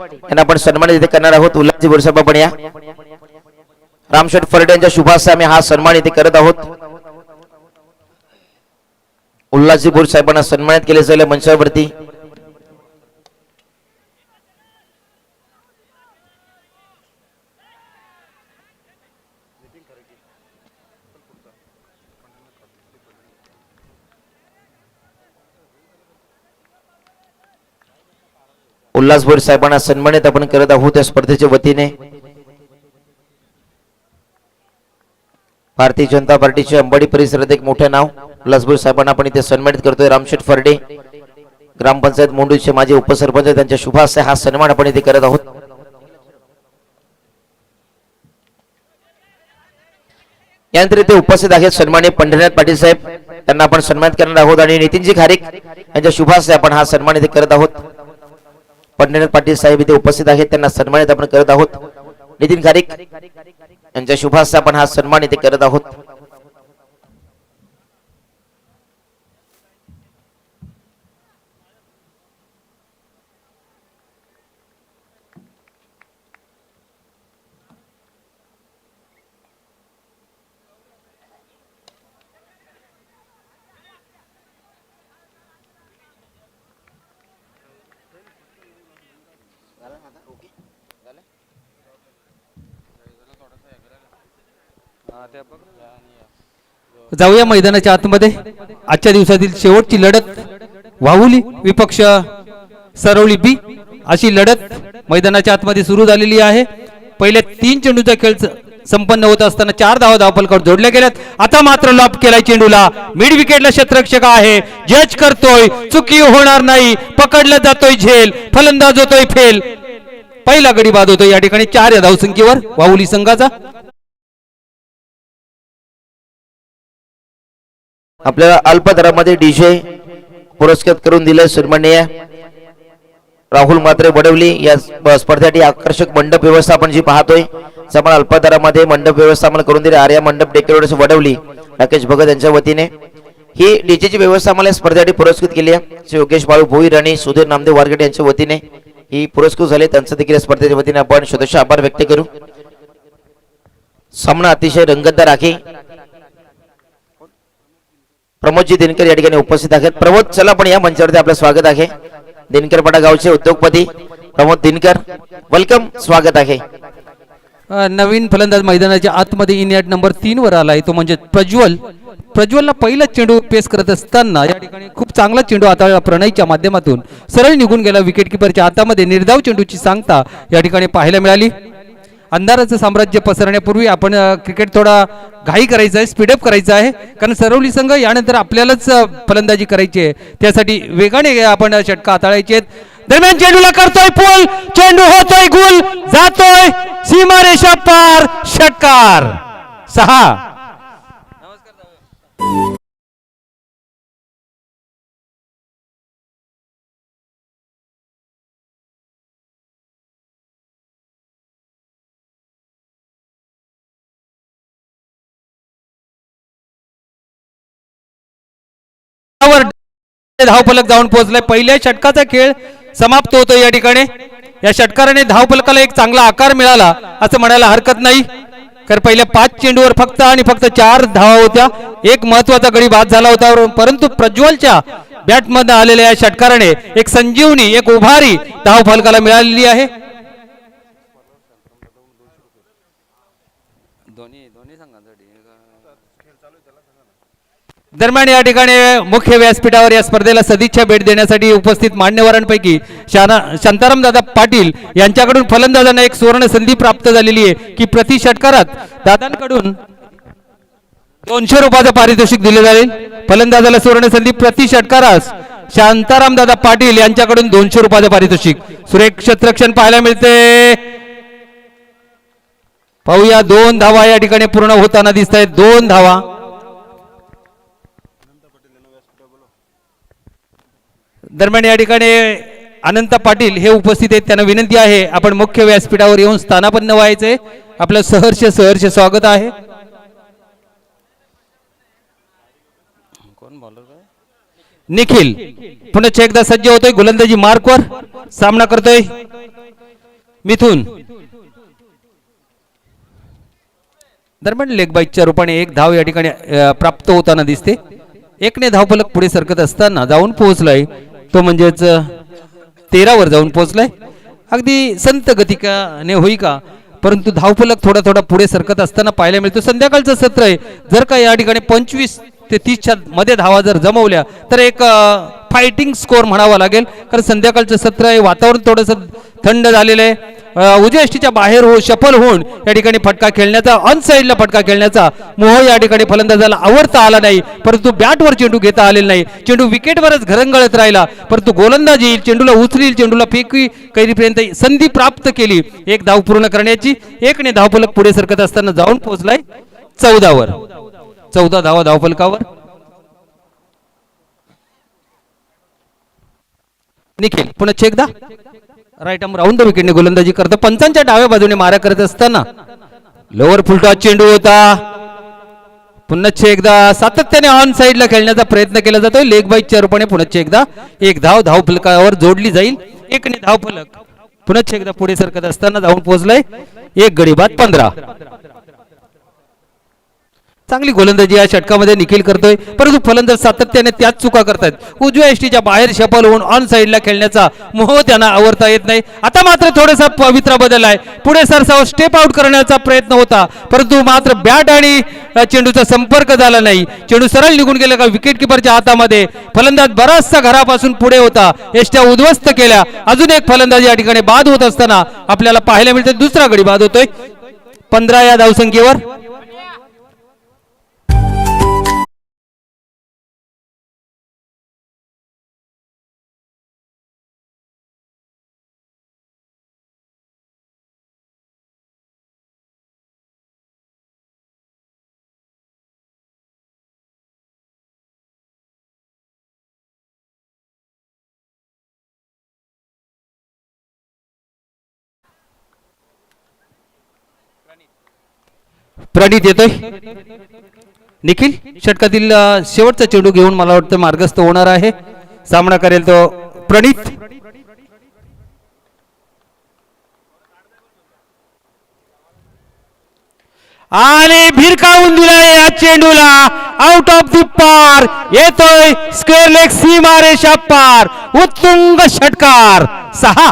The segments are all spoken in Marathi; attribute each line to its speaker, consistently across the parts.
Speaker 1: यांना आपण सन्मानित इथे करणार आहोत। उल्हासजी बोरसाहेब आपण या। रामशेठ फरडे यांच्या शुभास्ते आम्ही हा सन्मान इथे करत आहोत। उल्हासजी बोरसाहेबांना सन्मानित केले जाईल मंचावरती। उल्हास बोरसाहेबांना सन्मानित आपण करत आहोत या स्पर्धेच्या वतीने। भारतीय जनता पार्टीचे अंबाडी परिसरात एक मोठे नाव उल्हास बोरसाहेबांना आपण इथे सन्मानित करतोय। रामशेठ फरडे ग्रामपंचायत मोंडूचे माजी उपसरपंच त्यांच्या शुभ हस्ते हा सन्मान आपण इथे करत आहोत। यानंतर इथे उपस्थित आहेत सन्माननीय पंढरीनाथ पाटील साहेब, त्यांना आपण सन्मानित करणार आहोत। आणि नितीनजी खारीक यांच्या शुभ हस्ते आपण हा सन्मान इथे करत आहोत। पंढरीनाथ पाटील साहेब इथे उपस्थित आहेत, त्यांना सन्मानित आपण करत आहोत। नितीन खारीक यांच्या शुभ हस्ते आपण हा सन्मान इथे करत आहोत।
Speaker 2: जाऊया मैदानाच्या आतमध्ये। आजच्या दिवसातील शेवटची लढत वाहुली विपक्ष सरवली बी अशी लढत मैदानाच्या आतमध्ये सुरू झालेली आहे। पहिले 3 चेंडूचा खेळ संपन्न होत असताना 4 धावा धावफलकावर जोडल्या गेल्यात। आता मात्र लॉप केलाय चेंडूला, मिड विकेटला क्षेत्ररक्षक आहे, जज करतोय, चुकी होणार नाही, पकडला जातोय झेल, फलंदाज होतोय फेल, पहिला गडी बाद होतोय या ठिकाणी 4 या धावसंख्येवर वाहुली संघाचा।
Speaker 1: आपल्याला अल्प दरामध्ये डीजे पुरस्कृत करून दिले सन्माननीय राहुल मात्रे वडवली। या स्पर्धेसाठी आकर्षक मंडप व्यवस्था आपण जी पाहतोय, आपण अल्प दरामध्ये मंडप व्यवस्था आपण करून दिली। आर्या मंडप डेकोरेटर्स वडवली राकेश भगत यांच्या वतीने ही डीजेची व्यवस्था आम्हाला स्पर्धेसाठी पुरस्कृत केली आहे। श्री योगेश बाळू भोईर आणि सुधीर नामदेव वारगटे यांच्या वतीने ही पुरस्कृत झाले, त्यांचं देखील स्पर्धेच्या वतीने आपण शतशः आभार व्यक्त करू। सामना अतिशय रंगतदार आहे। प्रमोदजी दिनकर या ठिकाणी उपस्थित आहेत। प्रमोद चला पण या मंचावरती आपलं स्वागत आहे। दिनकरपाडा गावचे उद्योगपती प्रमोद दिनकर, वेलकम, स्वागत आहे।
Speaker 2: नवीन फलंदाज मैदानाच्या आतमध्ये इनियट नंबर 3 वर आलाय, तो म्हणजे प्रज्वलला पहिला चेंडू पेस करत असताना या ठिकाणी खूप चांगला चेंडू आता प्रणयच्या माध्यमातून सरळ निघून गेला। विकेट किपरच्या हातामध्ये निर्धाव चेंडूची सांगता या ठिकाणी पाहायला मिळाली। अंधाराचं साम्राज्य पसरण्यापूर्वी आपण क्रिकेट थोडा घाई करायचा आहे, स्पीडअप करायचा आहे, कारण सरवली संघ यानंतर आपल्यालाच फलंदाजी करायची आहे, त्यासाठी वेगाने आपण षटका हाताळायचे। दरम्यान चेंडूला करतोय पूल, चेंडू होतोय गुल, जातोय सीमारेषा पार, षटकार 6। धावफलक जाऊन पोहोचलाय। पहिल्या षटकाचा खेळ समाप्त होतोय या ठिकाणी। या षटकाराने धावफलकाला एक चांगला आकार मिळाला असं म्हणायला हरकत नाही, कारण पहिल्या 5 चेंडूवर फक्त 4 धावा होत्या। एक महत्वाचा गडी बाद झाला होता, परंतु प्रज्वलच्या बॅटमध्ये आलेल्या या षटकाराने एक संजीवनी, एक उभारी धावफलकाला मिळालेली आहे। दरम्यान या ठिकाणी मुख्य व्यासपीठावर या स्पर्धेला सदिच्छा भेट देण्यासाठी उपस्थित मान्यवरांपैकी शांताराम दादा पाटील यांच्याकडून फलंदाजांना एक सुवर्ण संधी प्राप्त झालेली आहे की प्रति षटकारात दादांकडून 200 रुपयाचं पारितोषिक दिले जाईल। फलंदाजाला सुवर्ण संधी प्रति षटकारास शांताराम दादा पाटील यांच्याकडून 200 रुपयाचं पारितोषिक। सुरेख क्षेत्ररक्षण पाहायला मिळते, पाहूया 2 धावा या ठिकाणी पूर्ण होताना दिसत आहेत, 2 धावा। दरम्यान या ठिकाणी अनंत पाटील हे उपस्थित आहेत, त्यांना विनंती आहे आपण मुख्य व्यासपीठावर येऊन स्थानापन्न व्हायचे। आपलं सहर्ष स्वागत आहे। निखिल पुन्हा एकदा सज्ज होतोय, गोलंदाजी मार्कवर सामना करतोय। मिथून दरम्यान लेग बाईकच्या रूपाने एक धाव या ठिकाणी प्राप्त होताना दिसते. एकने धावफलक पुढे सरकत असताना जाऊन पोहोचलाय तो म्हणजेच 13 वर जाऊन पोहोचलाय. अगदी संत गतिकाने होई का परंतु धावफलक थोडा थोडा पुढे सरकत असताना पाहायला मिळतो. संध्याकाळचं सत्र आहे. जर का या ठिकाणी 25 ते 30च्या मध्ये धावा जर जमवल्या तर एक फायटिंग स्कोर म्हणावा लागेल. कारण संध्याकाळचं सत्र आहे. वातावरण थोडंसं थंड झालेलं आहे. उजव्या यष्टीच्या बाहेर सफल होऊन या ठिकाणी फटका खेळण्याचा ऑन साईडला फटका खेळण्याचा मोह या ठिकाणी फलंदाजाला आवडता आला नाही. परंतु बॅटवर चेंडू घेता आलेला नाही. चेंडू विकेटवरच घरंगळत राहिला. परंतु गोलंदाज येईल, चेंडूला उचलील, चेंडूला फेकी कैरीपर्यंत संधी प्राप्त केली एक धाव पूर्ण करण्याची. एकने धावफलक पुढे सरकत असताना जाऊन पोहोचलाय 14 वर. 14 धावा धावफलकावर. निखिल पुन्हा एकदा राईट आर्म राऊंड द विकेटने गोलंदाजी करतो. पंचांच्या डाव्या बाजूने मारा करत असताना लोअर फुलटॉस चेंडू होता. पुन्हा एकदा सातत्याने ऑन साईडला खेळण्याचा प्रयत्न केला जातोय. लेग बाईकच्या रूपाने पुन्हा एकदा एक धाव धावफलकावर जोडली जाईल. एकने धावफलक पुन्हा एकदा पुढे सरकत असताना जाऊन पोहोचलाय एक गडी बाद 15. चांगली गोलंदाजी या षटकामध्ये निखिल करतोय. परंतु फलंदाज सातत्याने त्याच चुका करतायत. उजव्या यष्टीच्या बाहेर सफल होऊन ऑन साईडला खेळण्याचा मोह त्यांना आवरता येत नाही. आता मात्र थोडासा पवित्रा बदलाय. पुढे सरसाव स्टेप आउट करण्याचा प्रयत्न होता परंतु मात्र बॅट आणि चेंडूचा संपर्क झाला नाही. चेंडू सरळ निघून गेला का विकेट किपरच्या हातामध्ये. फलंदाज बराचसा घरापासून पुढे होता. यष्ट्या उद्ध्वस्त केल्या. अजून एक फलंदाज या ठिकाणी बाद होत असताना आपल्याला पाहायला मिळते. दुसरा गडी बाद होतोय 15 या धावसंख्येवर. प्रणित येतोय. निखिल षटकातील शेवटचा चेंडू घेऊन मला वाटतं मार्गस्थ होणार आहे. सामना करेल तो प्रणित. आणि भिरकावून दिलाय या चेंडूला. आउट ऑफ दी पार येतोय स्क्वेअर लेग सीमारेषा पार. उत्तुंग षटकार 6.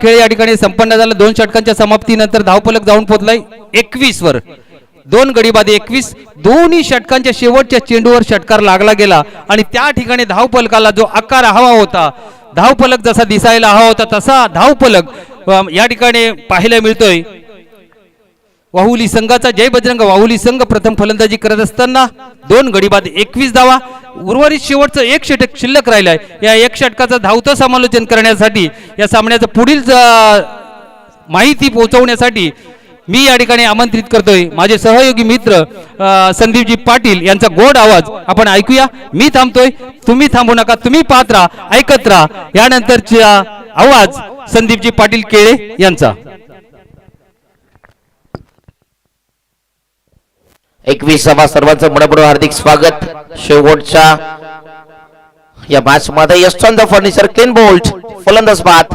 Speaker 2: खेळ या ठिकाणी संपन्न झाला. 2 षटकांच्या समाप्तीनंतर धावफलक जाऊन पोहोचलाय 21 वर. 2 गडी बाद 21. दोन्ही षटकांच्या शेवटच्या चेंडूवर षटकार लागला गेला आणि त्या ठिकाणी धावफलकाला जो आकार हवा होता, धावफलक जसा दिसायला हवा होता तसा धावफलक या ठिकाणी पाहायला मिळतोय. वाहुली संघाचा जय बजरंग वाहुली संघ प्रथम फलंदाजी करत असताना 2 गडी बाद 21 धावा. उर्वरित शेवटचं एक षटक शिल्लक राहिलंय. या एक षटकाचं धावतं समालोचन करण्यासाठी या सामन्याचं पुढील माहिती पोहोचवण्यासाठी मी या ठिकाणी आमंत्रित करतोय माझे सहयोगी मित्र संदीपजी पाटील यांचा गोड आवाज आपण ऐकूया. मी थांबतोय, तुम्ही थांबू नका, तुम्ही पाहत राहा, ऐकत राहा. यानंतरचा आवाज संदीपजी पाटील केळे यांचा.
Speaker 1: 21वा सर्वांचं मनपूर्वक हार्दिक स्वागत. शेवटच्या या मॅच मध्ये यशवंत फर्निचर क्लीन बोल्ट फलंदाज बाद.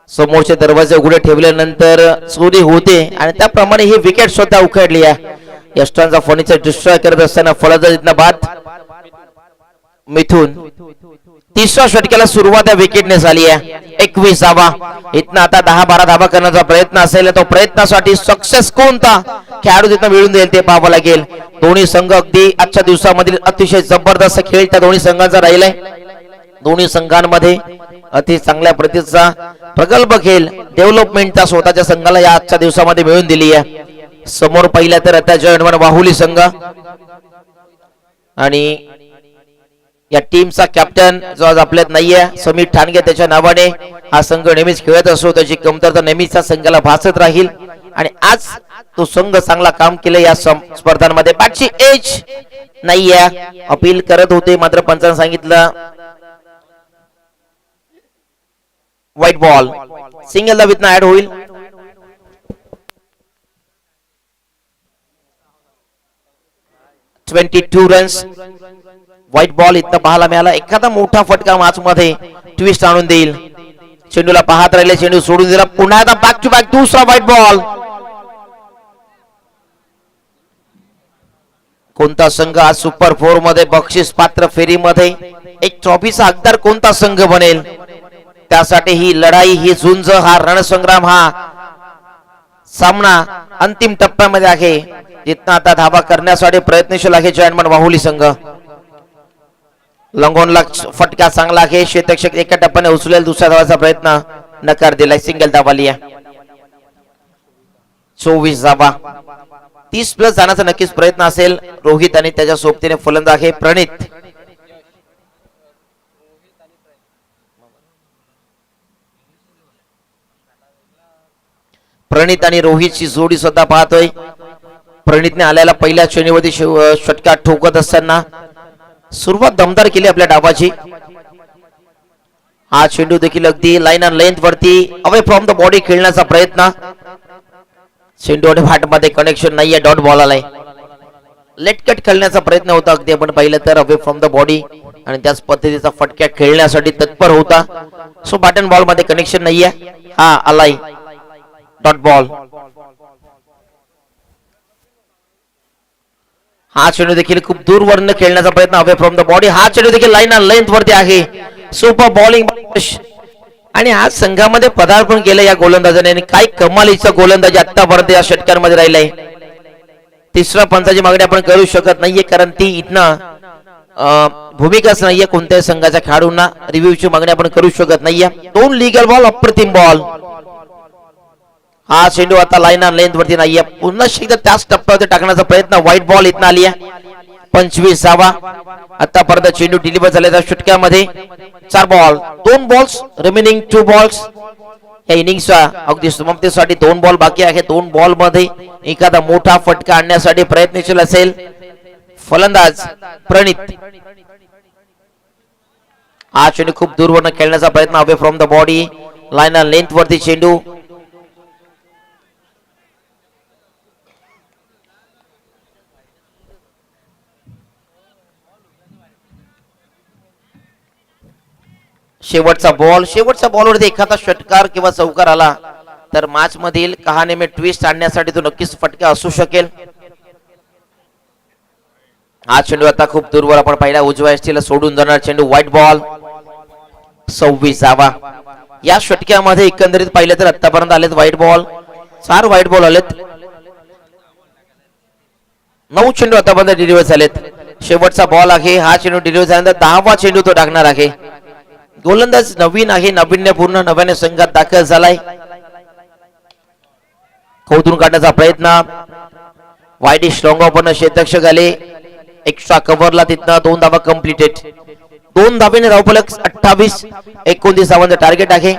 Speaker 1: समोरचे दरवाजे उघडे ठेवल्यानंतर चोरी होते आणि त्याप्रमाणे ही विकेट सुद्धा उखडली आहे. यशवंत फर्निचर डिस्ट्रॉय करत असताना फलंदाज इथनं बाद. मिथून 3ऱ्या षटकाला सुरुवात या विकेटने झाली आहे. 21 धावा. इथनं आता 10-12 धावा करण्याचा प्रयत्न असेल. तो प्रयत्नासाठी सक्सेस कोणता खेळाडू तिथं मिळून देईल ते पाहावं लागेल. दोन्ही संघ अगदी आजच्या दिवसामधील अतिशय जबरदस्त खेळ त्या दोन्ही संघांचा राहिलाय. दोन्ही संघांमध्ये अति चांगल्या प्रतीचा प्रगल्भ खेळ डेव्हलपमेंट त्या स्वतःच्या संघाला या आजच्या दिवसामध्ये मिळून दिली आहे. समोर पहिल्या तर आता जयंत वाहुली संघ आणि या टीमचा कॅप्टन जो आज आपल्यात नाहीये समीर ठाणगे त्याच्या नावाने हा संघ नेहमीच खेळत असतो. त्याची कमतरता नेहमीच संघाला भासत राहील आणि आज तो संघ चांगला काम केलं या स्पर्धांमध्ये. बॅटची एज नाहीये. अपील करत होते मात्र पंचांनी सांगितलं व्हाईट बॉल. सिंगल द विथनं ऍड होईल. 22 रन्स. व्हाईट बॉल इथं पाहायला मिळाला. एखादा मोठा फटका मॅच मध्ये ट्विस्ट आणून देईल. चेंडूला पाहत राहिले, चेंडू सोडून दिला. पुन्हा एकदा बॅक टू बॅक दुसरा व्हाईट बॉल. कोणता संघ आज सुपर 4 मध्ये बक्षीस पात्र फेरीमध्ये एक ट्रॉफीचा हकदार कोणता संघ बनेल, त्यासाठी ही लढाई, ही झुंज, हा रणसंग्राम, हा सामना अंतिम टप्प्यामध्ये आहे. जिथं आता धावा करण्यासाठी प्रयत्नशील आहे जॉइंटमन वाहुली संघ. लंगोनला फटका चांगला आहे. क्षेत्ररक्षक एका टप्प्याने उचलेल. दुसऱ्या धावाचा प्रयत्न नकार दिलाय. सिंगल धावा लिया. 24 धावा. 30 प्लस जाण्याचा नक्कीच प्रयत्न असेल. रोहित आणि त्याच्या सोबतीने फलंदाज आहे प्रणित. प्रणित आणि रोहितची जोडी सुद्धा पाहतोय. प्रणितने आल्याला पहिल्या चेंडूवरती षटकार ठोकत असताना सुरुवात दमदार केली आपल्या डावाची. हा चेंडू देखील अगदी लाईन अँड लेंथ वरती अवे फ्रॉम द बॉडी खेळण्याचा प्रयत्न. चेंडू आणि बॅट मध्ये कनेक्शन नाहीये. डॉट बॉल आलाय. लेट कट खेळण्याचा प्रयत्न होता अगदी आपण पाहिलं तर अवे फ्रॉम द बॉडी, आणि त्याच पद्धतीचा फटक्या खेळण्यासाठी तत्पर होता. सो बॅटन बॉल मध्ये कनेक्शन नाहीये. हा आलाय डॉट बॉल. हा चेंडू देखील खूप दूरवरनं खेळण्याचा प्रयत्न अवे फ्रॉम द बॉडी. हा चेंडू देखील लाईन अँड लेंथ वरती आहे. Super bowling. आणि आज संघामध्ये पदार्पण केलं या गोलंदाजाने, आणि काय कमालीचा गोलंदाजी आतापर्यंत या षटकांमध्ये राहिलाय. तिसरा पंचाची मागणी आपण करू शकत नाहीये, कारण ती इथनं भूमिकाच नाहीये. कोणत्याही संघाच्या खेळाडूंना रिव्ह्यूची मागणी आपण करू शकत नाहीये. 2 लीगल बॉल, अप्रतिम बॉल. हा चेंडू आता लाईन अँड लेंथ वरती नाहीये. पुन्हा एकदा त्याच टप्प्यावरती टाकण्याचा प्रयत्न. व्हाईट बॉल इथं आली आहे. 25 धावा. आतापर्यंत चेंडू डिलिव्हर झालेल्या षटकामध्ये 4 बॉल, 2 बॉल्स रिमेनिंग, 2 बॉल्स. या इनिंगचा अगदी समाप्तीसाठी 2 बॉल बाकी आहे. 2 बॉल मध्ये एखादा मोठा फटका आणण्यासाठी प्रयत्नशील असेल फलंदाज प्रणित. हा चेंडू खूप दूरवरनं खेळण्याचा प्रयत्न. Away from the body, line and length वरती चेंडू. शेवटचा बॉल. शेवटच्या बॉलवरती एखादा षटकार किंवा चौकार आला तर मॅच मधील कहाणीमे ट्विस्ट आणण्यासाठी तो नक्कीच फटका असू शकेल. हा चेंडू आता खूप दूरवर आपण पहिल्या उजव्या यष्टीला सोडून जाणार चेंडू. White ball. 26 धावा. या षटक्यामध्ये एकंदरीत पाहिलं तर आतापर्यंत आलेत व्हाईट बॉल, 4 व्हाईट बॉल आलेत. 9 चेंडू आतापर्यंत डिलिव्हर झालेत. शेवटचा बॉल आहे. हा चेंडू डिलिव्हर झाल्यानंतर 10वा चेंडू तो टाकणार आहे. गोलंदाज नवीन आहे, नाविन्यपूर्ण, नव्याने संघात दाखल झालाय. खोदून काढण्याचा प्रयत्न. वाईट स्ट्रॉंग ऑफर क्षेत्ररक्षक आले. एक्स्ट्रा कव्हरला तिथनं 2 धावा कम्प्लिटेड. 2 धावेने धावफलक 28-29 धावांचं टार्गेट आहे.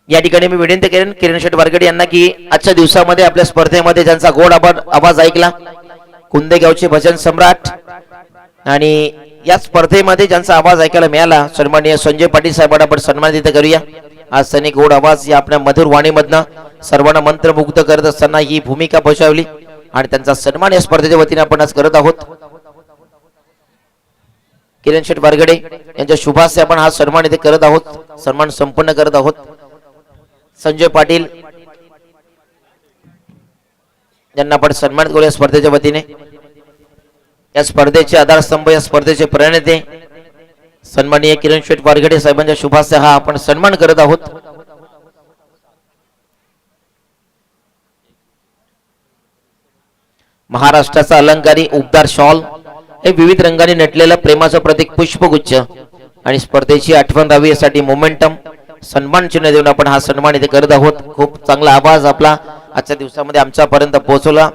Speaker 1: या ठिकाणी मी विनंती करेन किरण शेठ वारगडे यांना की आजच्या दिवसामध्ये आपल्या स्पर्धेमध्ये ज्यांचा गोड आवाज ऐकला, कुंदेगावचे भजन सम्राट, आणि या स्पर्धेमध्ये ज्यांचा आवाज ऐकायला मिळाला सन्माननीय संजय पाटील साहेबांना आपण सन्मानित करूया. आज त्यांनी गोड आवाज या आपल्या मधुर वाणीमधनं सर्वांना मंत्रमुग्ध करत असताना ही भूमिका बजावली, आणि त्यांचा सन्मान या स्पर्धेच्या वतीने आपण आज करत आहोत. किरण शेठ वारगडे यांच्या शुभास्ते आपण हा सन्मान इथे करत आहोत, सन्मान संपन्न करत आहोत. संजय पाटील यांना आपण सन्मानित करूया स्पर्धेच्या वतीने. या स्पर्धेचे आधारस्तंभ, या स्पर्धेचे प्रणेते सन्माननीय किरण शेठ वारगडे साहेबांच्या शुभास्ते हा आपण सन्मान करत आहोत. महाराष्ट्राचा अलंकारी उबदार शॉल, हे विविध रंगांनी नटलेलं प्रेमाचं प्रतीक पुष्पगुच्छ, आणि स्पर्धेची आठवण राहावी यासाठी मोमेंटम सन्मान चिन्ह देऊन आपण हा सन्मान इथे करत आहोत. खूप चांगला आवाज आपला आजच्या दिवसामध्ये आमच्यापर्यंत पोहोचवला,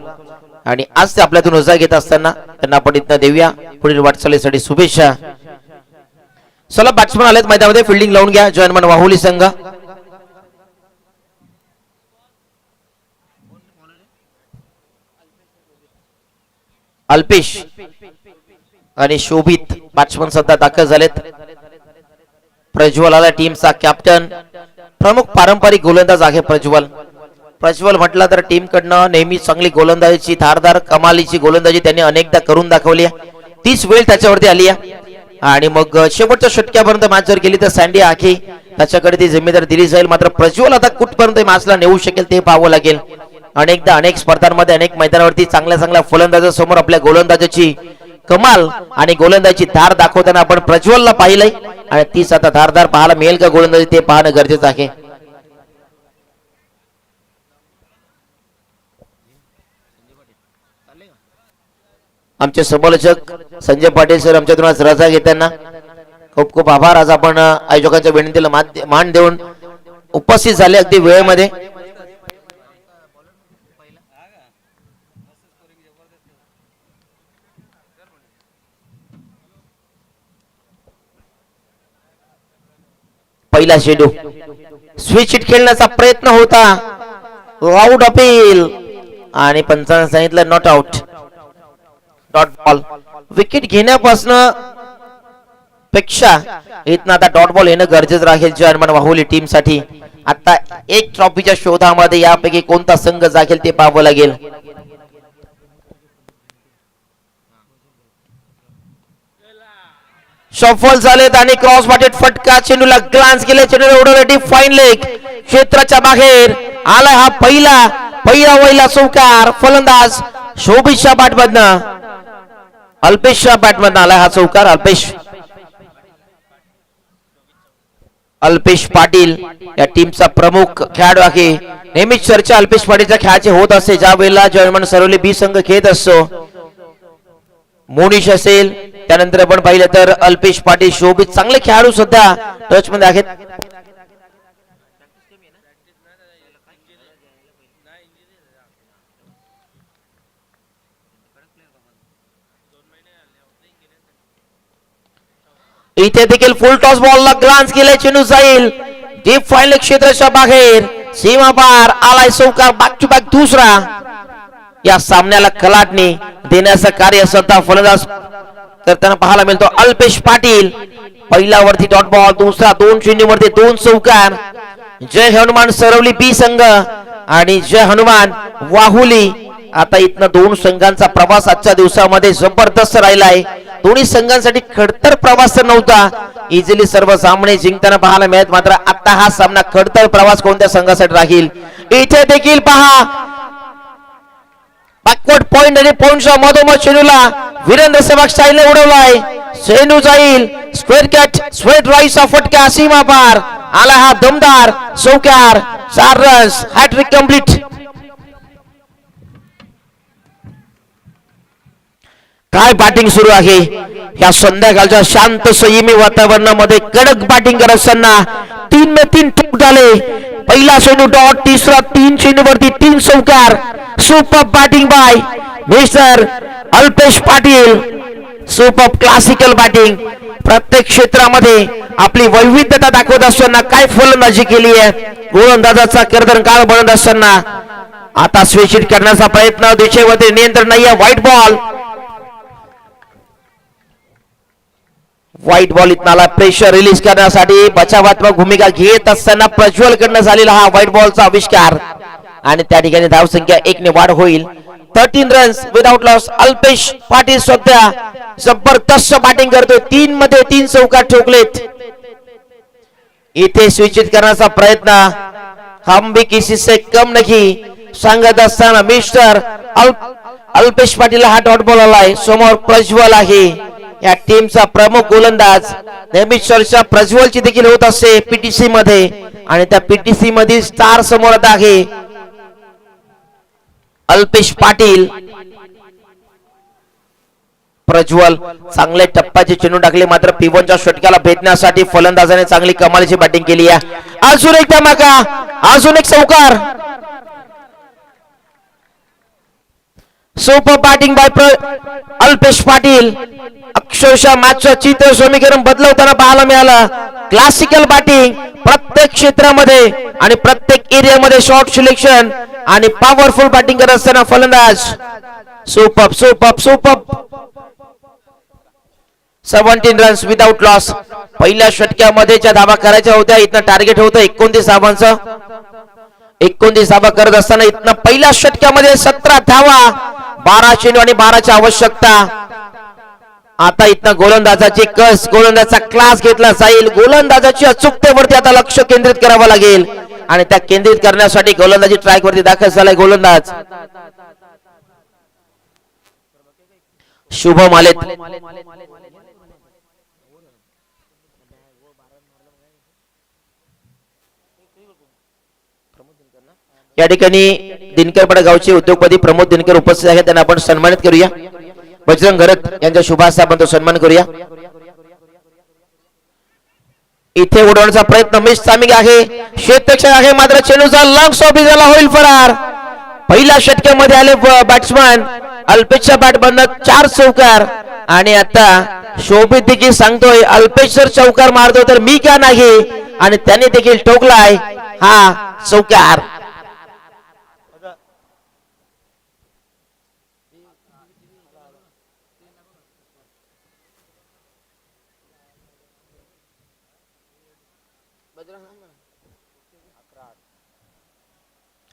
Speaker 1: आणि आज ते आपल्यातून रजा घेत असताना त्यांना आपण इथं देऊया पुढील वाटचालीसाठी शुभेच्छा. चला बॅट्समन आलेत मैदानामध्ये, फिल्डिंग लावून घ्या. जॉइंटमन वाहुली संघ. अल्पेश आणि शोभित बॅट्समन सध्या दाखल झालेत. प्रज्वल आला टीमचा कॅप्टन, प्रमुख पारंपरिक गोलंदाज आहे प्रज्वल. प्रज्वल म्हटलं तर टीम कडनं नेहमी चांगली गोलंदाजीची धारदार कमालीची गोलंदाजी त्यांनी अनेकदा करून दाखवली आहे. तीच वेळ त्याच्यावरती आली आहे आणि मग शेवटच्या षटक्यापर्यंत मॅच जर गेली तर सँडी आखी त्याच्याकडे ती जिम्मेदारी दिली जाईल. मात्र प्रज्वल आता कुठपर्यंत मॅचला नेऊ शकेल ते पाहावं लागेल. अनेकदा अनेक स्पर्धांमध्ये अनेक मैदानावरती चांगल्या चांगल्या फलंदाजांसमोर आपल्या गोलंदाजाची कमाल आणि गोलंदाजीची धार दाखवताना आपण प्रज्वलला पाहिलंय आणि तीच आता धारदार पाहायला मिळेल का गोलंदाजी ते पाहणं गरजेचं आहे. आमचे समालोचक संजय पाटील सर आमच्यातून आज रजा घेताना खूप खूप आभार. आज आपण आयोजकांच्या विनंतीला मान देऊन उपस्थित झाले अगदी वेळेमध्ये. पहिला चेंडू स्विच हिट खेळण्याचा प्रयत्न होता. आउट अपील आणि पंचांनी सांगितलं not out. Dot ball wicket घेण्यापासून पेक्षा इथनं आता डॉट बॉल येणं गरजेचं राहील जर्मन वाहुली टीम साठी. आता एक ट्रॉफीच्या शोधामध्ये यापैकी कोणता संघ जागेल ते पाहावं लागेल. शफल झालेत आणि क्रॉस बाटेड फटका चेंडूला ग्लान्स केले. चेंडूला उडवले डीप फाईन लेग क्षेत्राच्या बाहेर आला. हा पहिला वहिला चौकार. फलंदाज शोभितच्या बॅटमधनं अल्पेशच्या बॅटमधनं आला हा चौकार. अल्पेश पाटील या टीमचा प्रमुख खेळाडू आहे. नेहमीच चर्चा अल्पेश पाटीलच्या खेळाची होत असते ज्या वेळेला जर्मन सरवली बी संघ खेळत असतो. मोनिश असेल त्यानंतर आपण पाहिलं तर अल्पेश पाटील शोभित चांगले खेळाडू सध्या टच मध्ये आहेत. इथे देखील फुल टॉस बॉलला ग्लान्स केले. चेंडू जाईल डीप फाईन क्षेत्राच्या बाहेर सीमा पार आलाय चौकार. बॅक टू बॅक दुसरा. या सामन्याला कलाटणी देण्याचं कार्य सध्या फलंदाज करताना पाहायला मिळतो अल्पेश पाटील. पहिला वरती डॉट बॉल. दुसरा 2 चेंडूमध्ये 2 चौकार. जय हनुमान सरवली बी संघ आणि जय हनुमान वाहुली. आता इथनं 2 संघांचा प्रवास आजच्या दिवसामध्ये जबरदस्त राहिला आहे. दोन्ही संघांसाठी खडतर प्रवास नव्हता. इझिली सर्व सामने जिंकताना पाहायला मिळत. मात्र आता हा सामना खडतर प्रवास कोणत्या संघासाठी राहील. इथे देखील पहा बॅकवर्ड पॉइंट आणि पॉइंटच्या मधोमध चेंडूला वीरेंद्र सेवाग स्टाईलने उडवलाय. चेंडू जाईल स्क्वेअर कट स्ट्रेट राईटचा फटका सीमा पार आला. हा दमदार चौकार. 4 रन्स. Hattrick complete. काय बॅटिंग सुरू आहे या संध्याकाळच्या शांत संयमी वातावरणामध्ये. कडक बॅटिंग करत असताना 3 में 3 ठोक झाले. पहिला चेंडू डॉट. तिसरा 3 चेंडूवरती 3 चौकार. Super batting by mister Alpesh Patil. Super classical batting. प्रत्येक क्षेत्रामध्ये आपली वैविध्यता दाखवत असताना काय फलंदाजी केली आहे. गोलंदाजाचा कर्दनकाळ बनत असताना आता स्विच हिट करण्याचा प्रयत्न. दिशेमध्ये नियंत्रण नाहीये. व्हाईट बॉल इथनाला प्रेशर रिलीज करण्यासाठी बचावात्मक भूमिका घेत असताना प्रज्वल कडनं झालेला हा व्हाईट बॉलचा आविष्कार आणि त्या ठिकाणी धाव संख्या 1 ने वाढ होईल. 13 runs without loss. Alpesh Patil सध्या जबरदस्त बॅटिंग करतोय. 3 मध्ये 3 चौकार ठोकलेत. इथे स्विच हिट करण्याचा प्रयत्न. हम भी किसी से कम नहीं सांगत असताना मिस्टर अल्पेश पाटील हा डॉट बॉल आलाय. समोर प्रज्वल आहे या टीमचा प्रमुख गोलंदाज. नेहमी चर्चा प्रज्वलची देखील होत असते पीटीसी मध्ये आणि त्या पीटीसी मध्ये स्टार समोर आहे अल्पेश पाटील. प्रज्वल चांगले टप्प्याचे चेंडू टाकले. मात्र P1च्या षटकाला भेटण्यासाठी फलंदाजाने चांगली कमालीची बॅटिंग केली आहे. अजून एक धमाका. अजून एक चौकार. Super batting by Alpesh Patil. अक्षरशः मॅचचं चित्र समीकरण बदलवताना पाहायला मिळालं. क्लासिकल बॅटिंग प्रत्येक क्षेत्रामध्ये आणि प्रत्येक एरियामध्ये शॉर्ट सिलेक्शन आणि पॉवरफुल बॅटिंग करत असताना फलंदाज सुपर 17 रन्स विदाउट लॉस. पहिल्या षटक्यामध्ये ज्या धावा करायच्या होत्या इथनं टार्गेट होतं 29 धावांचं. 29 धावा करत असताना इथनं पहिल्या षटकामध्ये 17 धावा, 12 चेंडू आणि 12ची आवश्यकता. आता इथनं गोलंदाजाची कस, गोलंदाजाचा क्लास घेतला जाईल. गोलंदाजाची अचूकतेवरती आता लक्ष केंद्रित करावं लागेल आणि त्या केंद्रित करण्यासाठी गोलंदाजी ट्रॅक वरती दाखल झालाय गोलंदाज शुभम आलेत. या ठिकाणी दिनकरपाडा गावचे उद्योगपती प्रमोद दिनकर उपस्थित आहेत, त्यांना आपण सन्मानित करूया. बजरंग घरत यांच्या शुभास आपण तो सन्मान करूया. इथे उडवण्याचा प्रयत्न मिस टायमिंग आहे, क्षेत्ररक्षक आहे, मात्र चेंडूचा लॉंग स्टॉपी झाला, होईल फरार. पहिल्या षटकामध्ये आले बॅट्समन अल्पेशच्या बॅट बंद 4 चौकार आणि आता शोभित देखील सांगतोय अल्पेश जर चौकार मारतो तर मी का नाही, आणि त्याने देखील ठोकलाय हा चौकार.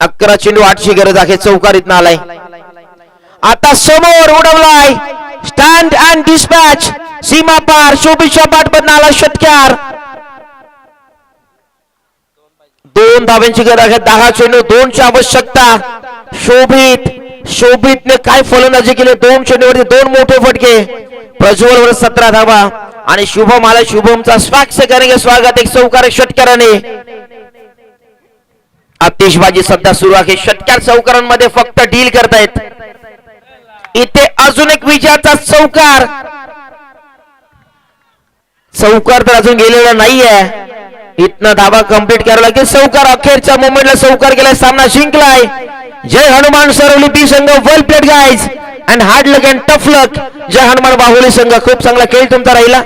Speaker 1: अकरा चेंडू 8ची गरज आहे, चौकार इथं आलाय. आता समोर उडवलाय, स्टँड अँड डिस्पॅच, सीमा पार, शोभितच्या बॅटमधून आला षटकार. 2 धावांची गरज आहे, 10 चेंडू 2ची आवश्यकता. शोभितने काय फलंदाजी केली, 2 चेंडूवरती 2 मोठे फटके. प्रज्वल वर 17 धावा आणि शुभम आला. शुभमचा स्वागत करेंगे, स्वागत एक चौकार षटकाराने. आतिषबाजी सध्या सुरू आहे, षटकार चौकारांमध्ये फक्त डील करतायत. इथे अजून एक विजयाचा चौकार तर अजून गेलेला नाहीये. इथनं धावा कंप्लीट करावा लागेल. चौकार अखेरच्या मोमेंटला चौकार केलाय, सामना जिंकलाय. जय हनुमान सरवली बी संघ, well played guys and hard luck and tough luck. जय हनुमान बाहुली संघ, खूप चांगला खेळ तुमचा राहिला.